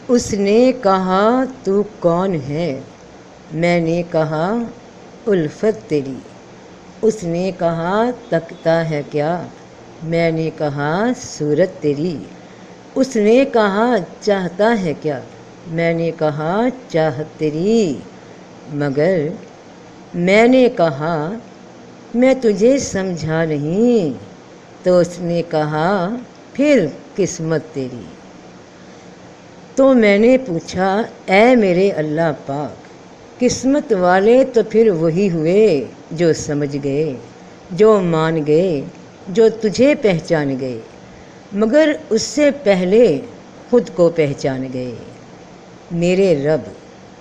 اس نے کہا تو کون ہے؟ میں نے کہا الفت تیری۔ اس نے کہا تکتا ہے کیا؟ میں نے کہا صورت تیری۔ اس نے کہا چاہتا ہے کیا؟ میں نے کہا چاہت تیری۔ مگر میں نے کہا میں تجھے سمجھا نہیں، تو اس نے کہا پھر قسمت تیری۔ تو میں نے پوچھا اے میرے اللہ پاک، قسمت والے تو پھر وہی ہوئے جو سمجھ گئے، جو مان گئے، جو تجھے پہچان گئے، مگر اس سے پہلے خود کو پہچان گئے۔ میرے رب،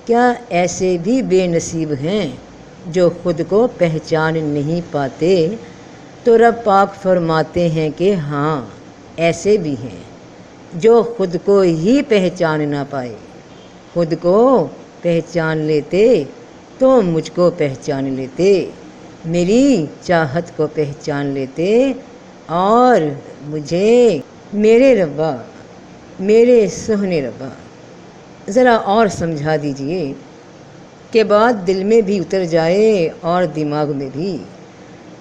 کیا ایسے بھی بے نصیب ہیں جو خود کو پہچان نہیں پاتے؟ تو رب پاک فرماتے ہیں کہ ہاں ایسے بھی ہیں جو خود کو ہی پہچان نہ پائے۔ خود کو پہچان لیتے تو مجھ کو پہچان لیتے، میری چاہت کو پہچان لیتے اور مجھے میرے ربا، میرے سہنے ربا۔ ذرا اور سمجھا دیجئے کہ بات دل میں بھی اتر جائے اور دماغ میں بھی۔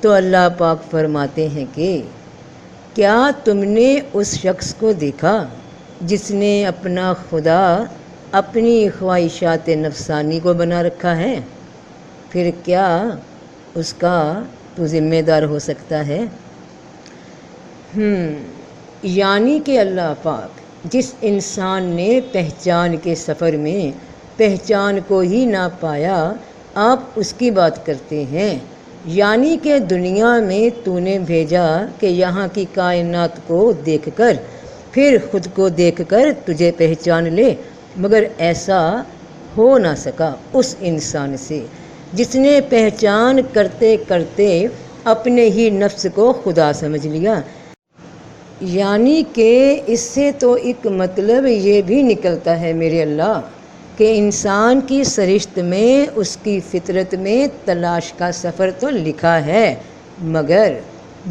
تو اللہ پاک فرماتے ہیں کہ کیا تم نے اس شخص کو دیکھا جس نے اپنا خدا اپنی خواہشات نفسانی کو بنا رکھا ہے؟ پھر کیا اس کا تو ذمہ دار ہو سکتا ہے؟ یعنی کہ اللہ پاک جس انسان نے پہچان کے سفر میں پہچان کو ہی نہ پایا، آپ اس کی بات کرتے ہیں۔ یعنی کہ دنیا میں تو نے بھیجا کہ یہاں کی کائنات کو دیکھ کر پھر خود کو دیکھ کر تجھے پہچان لے، مگر ایسا ہو نہ سکا اس انسان سے جس نے پہچان کرتے کرتے اپنے ہی نفس کو خدا سمجھ لیا۔ یعنی کہ اس سے تو ایک مطلب یہ بھی نکلتا ہے میرے اللہ کہ انسان کی سرشت میں، اس کی فطرت میں تلاش کا سفر تو لکھا ہے، مگر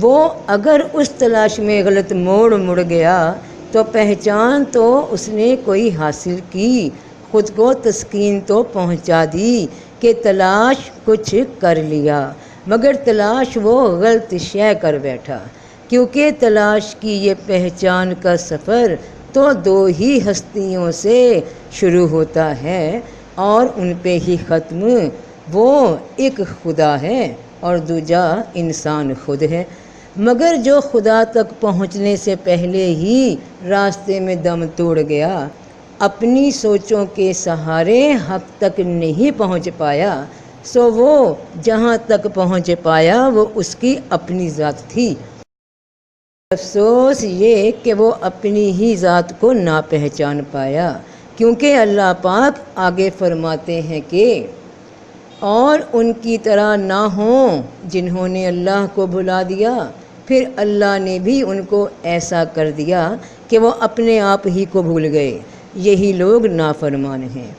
وہ اگر اس تلاش میں غلط موڑ مڑ گیا تو پہچان تو اس نے کوئی حاصل کی، خود کو تسکین تو پہنچا دی کہ تلاش کچھ کر لیا، مگر تلاش وہ غلط شے کر بیٹھا، کیونکہ تلاش کی یہ پہچان کا سفر تو دو ہی ہستیوں سے شروع ہوتا ہے اور ان پہ ہی ختم۔ وہ ایک خدا ہے اور دوجا انسان خود ہے، مگر جو خدا تک پہنچنے سے پہلے ہی راستے میں دم توڑ گیا، اپنی سوچوں کے سہارے حق تک نہیں پہنچ پایا، سو وہ جہاں تک پہنچ پایا وہ اس کی اپنی ذات تھی۔ افسوس یہ کہ وہ اپنی ہی ذات کو نہ پہچان پایا، کیونکہ اللہ پاک آگے فرماتے ہیں کہ اور ان کی طرح نہ ہوں جنہوں نے اللہ کو بھلا دیا، پھر اللہ نے بھی ان کو ایسا کر دیا کہ وہ اپنے آپ ہی کو بھول گئے، یہی لوگ نافرمان ہیں۔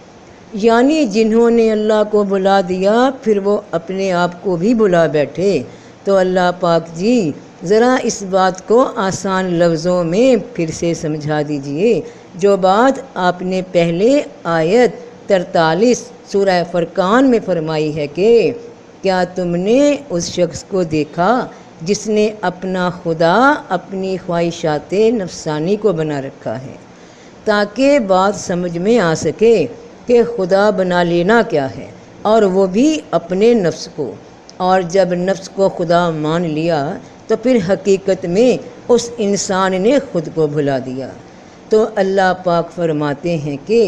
یعنی جنہوں نے اللہ کو بھلا دیا پھر وہ اپنے آپ کو بھی بھلا بیٹھے۔ تو اللہ پاک جی ذرا اس بات کو آسان لفظوں میں پھر سے سمجھا دیجئے، جو بات آپ نے پہلے آیت 43 سورہ فرقان میں فرمائی ہے کہ کیا تم نے اس شخص کو دیکھا جس نے اپنا خدا اپنی خواہشات نفسانی کو بنا رکھا ہے، تاکہ بات سمجھ میں آ سکے کہ خدا بنا لینا کیا ہے، اور وہ بھی اپنے نفس کو۔ اور جب نفس کو خدا مان لیا تو پھر حقیقت میں اس انسان نے خود کو بھلا دیا۔ تو اللہ پاک فرماتے ہیں کہ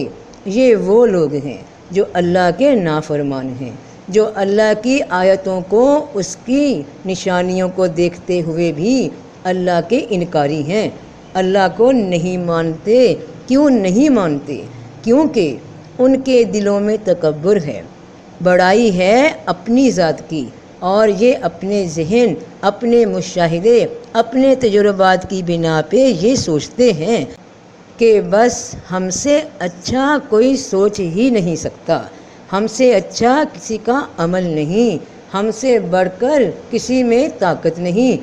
یہ وہ لوگ ہیں جو اللہ کے نافرمان ہیں، جو اللہ کی آیتوں کو، اس کی نشانیوں کو دیکھتے ہوئے بھی اللہ کے انکاری ہیں، اللہ کو نہیں مانتے۔ کیوں نہیں مانتے؟ کیونکہ ان کے دلوں میں تکبر ہے، بڑائی ہے اپنی ذات کی، اور یہ اپنے ذہن، اپنے مشاہدے، اپنے تجربات کی بنا پہ یہ سوچتے ہیں کہ بس ہم سے اچھا کوئی سوچ ہی نہیں سکتا، ہم سے اچھا کسی کا عمل نہیں، ہم سے بڑھ کر کسی میں طاقت نہیں۔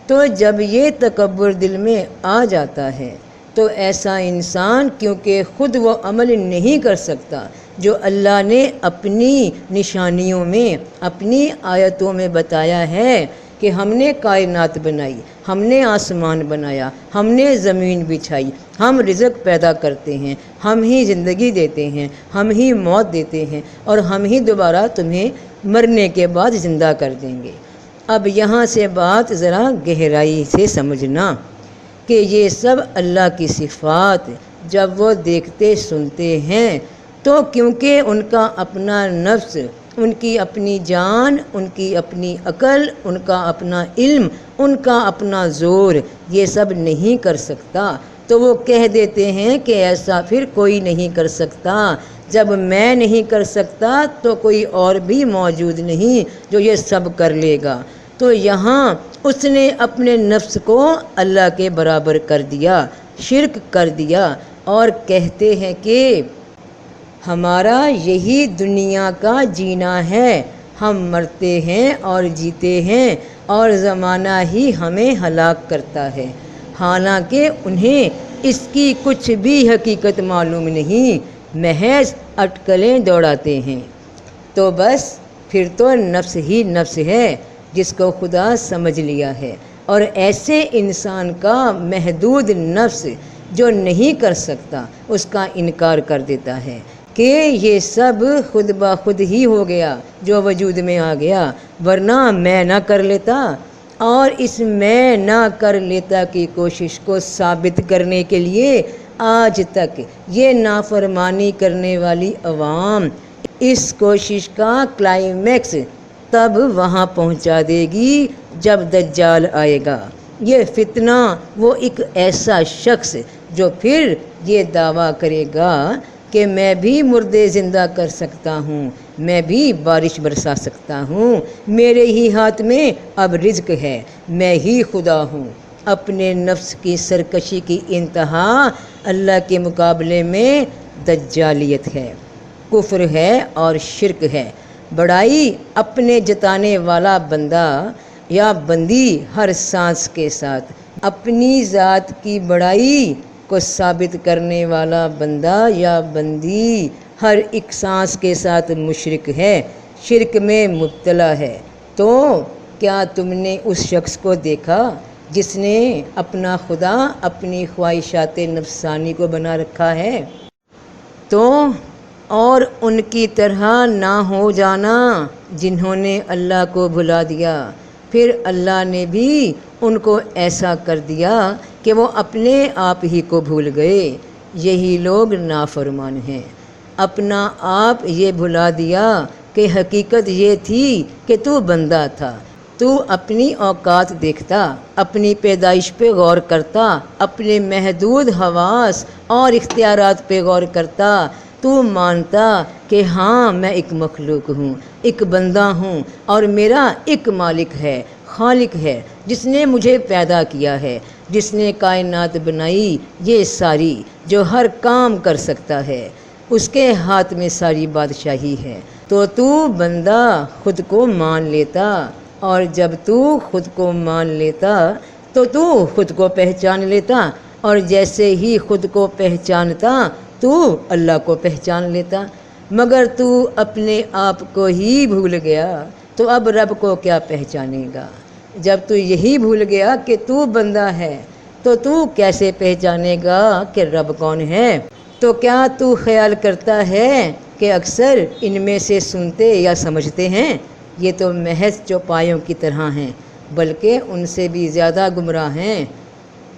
تو جب یہ تکبر دل میں آ جاتا ہے تو ایسا انسان کیونکہ خود وہ عمل نہیں کر سکتا جو اللہ نے اپنی نشانیوں میں، اپنی آیتوں میں بتایا ہے کہ ہم نے کائنات بنائی، ہم نے آسمان بنایا، ہم نے زمین بچھائی، ہم رزق پیدا کرتے ہیں، ہم ہی زندگی دیتے ہیں، ہم ہی موت دیتے ہیں، اور ہم ہی دوبارہ تمہیں مرنے کے بعد زندہ کر دیں گے۔ اب یہاں سے بات ذرا گہرائی سے سمجھنا کہ یہ سب اللہ کی صفات جب وہ دیکھتے سنتے ہیں تو کیونکہ ان کا اپنا نفس، ان کی اپنی جان، ان کی اپنی عقل، ان کا اپنا علم، ان کا اپنا زور یہ سب نہیں کر سکتا، تو وہ کہہ دیتے ہیں کہ ایسا پھر کوئی نہیں کر سکتا، جب میں نہیں کر سکتا تو کوئی اور بھی موجود نہیں جو یہ سب کر لے گا۔ تو یہاں اس نے اپنے نفس کو اللہ کے برابر کر دیا، شرک کر دیا، اور کہتے ہیں کہ ہمارا یہی دنیا کا جینا ہے، ہم مرتے ہیں اور جیتے ہیں اور زمانہ ہی ہمیں ہلاک کرتا ہے، حالانکہ انہیں اس کی کچھ بھی حقیقت معلوم نہیں، محض اٹکلیں دوڑاتے ہیں۔ تو بس پھر تو نفس ہی نفس ہے جس کو خدا سمجھ لیا ہے، اور ایسے انسان کا محدود نفس جو نہیں کر سکتا اس کا انکار کر دیتا ہے کہ یہ سب خود بخود ہی ہو گیا جو وجود میں آ گیا، ورنہ میں نہ کر لیتا، اور اس میں نہ کر لیتا کی کوشش کو ثابت کرنے کے لیے آج تک یہ نافرمانی کرنے والی عوام اس کوشش کا کلائمیکس تب وہاں پہنچا دے گی جب دجال آئے گا۔ یہ فتنہ وہ ایک ایسا شخص جو پھر یہ دعویٰ کرے گا کہ میں بھی مردے زندہ کر سکتا ہوں، میں بھی بارش برسا سکتا ہوں، میرے ہی ہاتھ میں اب رزق ہے، میں ہی خدا ہوں۔ اپنے نفس کی سرکشی کی انتہا اللہ کے مقابلے میں دجالیت ہے، کفر ہے اور شرک ہے۔ بڑائی اپنے جتانے والا بندہ یا بندی ہر سانس کے ساتھ اپنی ذات کی بڑائی کو ثابت کرنے والا بندہ یا بندی ہر ایک سانس کے ساتھ مشرک ہے، شرک میں مبتلا ہے۔ تو کیا تم نے اس شخص کو دیکھا جس نے اپنا خدا اپنی خواہشات نفسانی کو بنا رکھا ہے؟ تو اور ان کی طرح نہ ہو جانا جنہوں نے اللہ کو بھلا دیا، پھر اللہ نے بھی ان کو ایسا کر دیا کہ وہ اپنے آپ ہی کو بھول گئے۔ یہی لوگ نافرمان ہیں، اپنا آپ یہ بھلا دیا کہ حقیقت یہ تھی کہ تو بندہ تھا، تو اپنی اوقات دیکھتا، اپنی پیدائش پہ غور کرتا، اپنے محدود حواس اور اختیارات پہ غور کرتا، تو مانتا کہ ہاں میں ایک مخلوق ہوں، ایک بندہ ہوں، اور میرا ایک مالک ہے، خالق ہے، جس نے مجھے پیدا کیا ہے، جس نے کائنات بنائی یہ ساری، جو ہر کام کر سکتا ہے، اس کے ہاتھ میں ساری بادشاہی ہے۔ تو بندہ خود کو مان لیتا، اور جب تو خود کو مان لیتا تو خود کو پہچان لیتا، اور جیسے ہی خود کو پہچانتا تو اللہ کو پہچان لیتا۔ مگر تو اپنے آپ کو ہی بھول گیا تو اب رب کو کیا پہچانے گا؟ جب تو یہی بھول گیا کہ تو بندہ ہے تو کیسے پہچانے گا کہ رب کون ہے؟ تو کیا تو خیال کرتا ہے کہ اکثر ان میں سے سنتے یا سمجھتے ہیں؟ یہ تو محض چوپایوں کی طرح ہیں، بلکہ ان سے بھی زیادہ گمراہ ہیں۔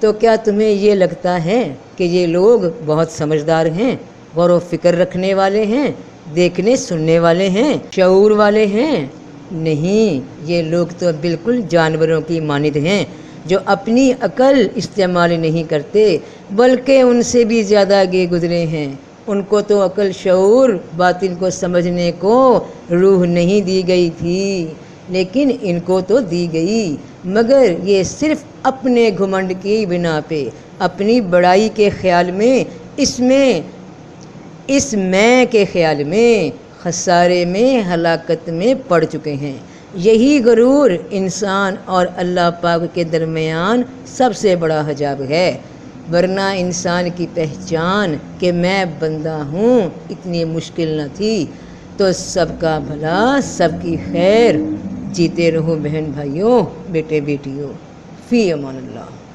تو کیا تمہیں یہ لگتا ہے کہ یہ لوگ بہت سمجھدار ہیں، غور و فکر رکھنے والے ہیں، دیکھنے سننے والے ہیں، شعور والے ہیں؟ نہیں، یہ لوگ تو بالکل جانوروں کی مانند ہیں جو اپنی عقل استعمال نہیں کرتے، بلکہ ان سے بھی زیادہ آگے گزرے ہیں۔ ان کو تو عقل، شعور، باطن کو سمجھنے کو روح نہیں دی گئی تھی، لیکن ان کو تو دی گئی، مگر یہ صرف اپنے گھمنڈ کی بنا پہ، اپنی بڑائی کے خیال میں، اس میں کے خیال میں خسارے میں، ہلاکت میں پڑ چکے ہیں۔ یہی غرور انسان اور اللہ پاک کے درمیان سب سے بڑا حجاب ہے۔ ورنہ انسان کی پہچان کہ میں بندہ ہوں اتنی مشکل نہ تھی۔ تو سب کا بھلا، سب کی خیر، جیتے رہو بہن بھائیوں، بیٹے بیٹیوں، فی امان اللہ۔